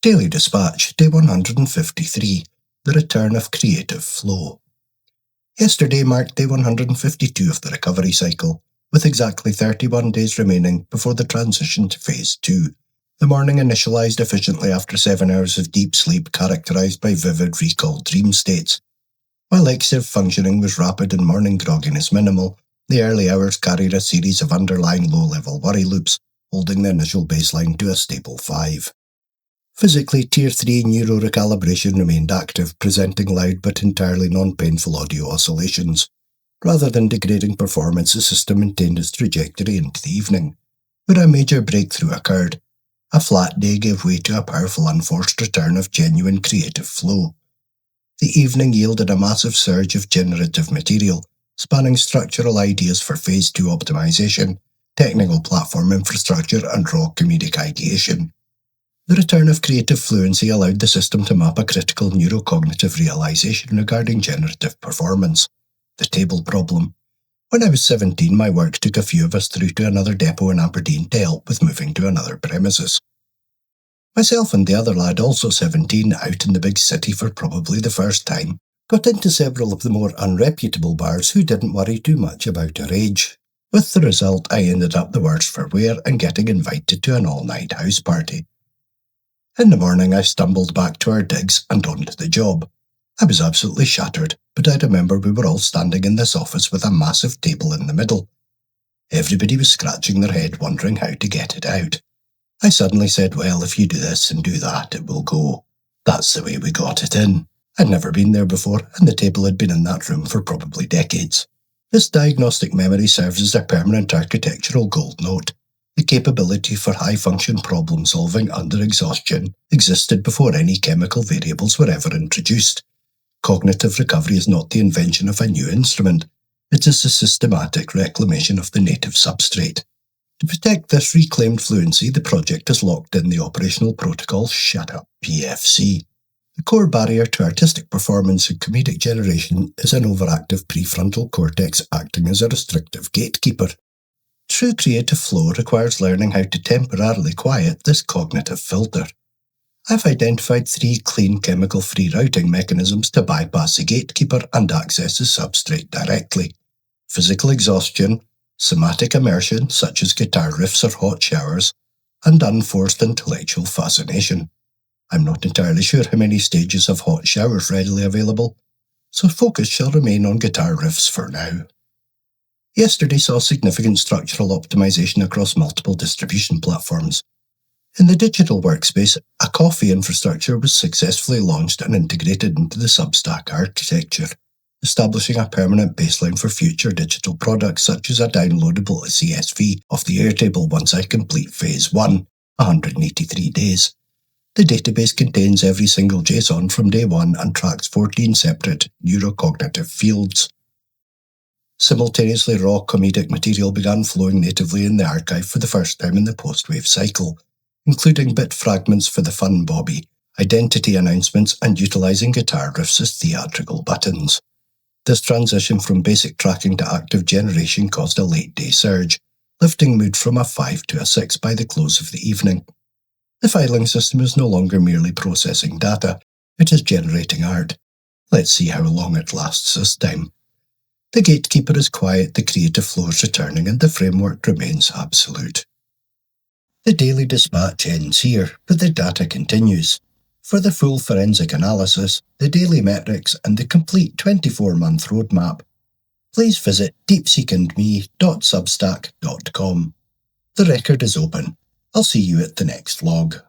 Daily Dispatch, Day 153, The Return of Creative Flow. Yesterday marked Day 152 of the recovery cycle, with exactly 31 days remaining before the transition to Phase 2. The morning initialised efficiently after 7 hours of deep sleep characterised by vivid recalled dream states. While executive functioning was rapid and morning grogginess minimal, the early hours carried a series of underlying low-level worry loops, holding the initial baseline to a stable 5. Physically, Tier 3 neuro-recalibration remained active, presenting loud but entirely non-painful audio oscillations. Rather than degrading performance, the system maintained its trajectory into the evening, where a major breakthrough occurred. A flat day gave way to a powerful unforced return of genuine creative flow. The evening yielded a massive surge of generative material, spanning structural ideas for Phase 2 optimization, technical platform infrastructure, and raw comedic ideation. The return of creative fluency allowed the system to map a critical neurocognitive realization regarding generative performance, the table problem. When I was 17, my work took a few of us through to another depot in Aberdeen to help with moving to another premises. Myself and the other lad, also 17, out in the big city for probably the first time, got into several of the more unreputable bars who didn't worry too much about our age. With the result, I ended up the worse for wear and getting invited to an all-night house party. In the morning, I stumbled back to our digs and on to the job. I was absolutely shattered, but I remember we were all standing in this office with a massive table in the middle. Everybody was scratching their head wondering how to get it out. I suddenly said, well, if you do this and do that, it will go. That's the way we got it in. I'd never been there before, and the table had been in that room for probably decades. This diagnostic memory serves as a permanent architectural gold note. The capability for high-function problem-solving under exhaustion existed before any chemical variables were ever introduced. Cognitive recovery is not the invention of a new instrument. It is the systematic reclamation of the native substrate. To protect this reclaimed fluency, the project has locked in the operational protocol Shut Up PFC. The core barrier to artistic performance and comedic generation is an overactive prefrontal cortex acting as a restrictive gatekeeper. True creative flow requires learning how to temporarily quiet this cognitive filter. I've identified 3 clean chemical-free routing mechanisms to bypass the gatekeeper and access the substrate directly. Physical exhaustion, somatic immersion such as guitar riffs or hot showers, and unforced intellectual fascination. I'm not entirely sure how many stages of hot showers readily available, so focus shall remain on guitar riffs for now. Yesterday saw significant structural optimization across multiple distribution platforms. In the digital workspace, a coffee infrastructure was successfully launched and integrated into the Substack architecture, establishing a permanent baseline for future digital products such as a downloadable CSV of the Airtable once I complete Phase 1, 183 days. The database contains every single JSON from day 1 and tracks 14 separate neurocognitive fields. Simultaneously, raw comedic material began flowing natively in the archive for the first time in the post-wave cycle, including bit fragments for the Fun Bobby, identity announcements, and utilising guitar riffs as theatrical buttons. This transition from basic tracking to active generation caused a late-day surge, lifting mood from a 5 to a 6 by the close of the evening. The filing system is no longer merely processing data, it is generating art. Let's see how long it lasts this time. The gatekeeper is quiet, the creative flow is returning, and the framework remains absolute. The Daily Dispatch ends here, but the data continues. For the full forensic analysis, the daily metrics, and the complete 24-month roadmap, please visit deepseekandme.substack.com. The record is open. I'll see you at the next vlog.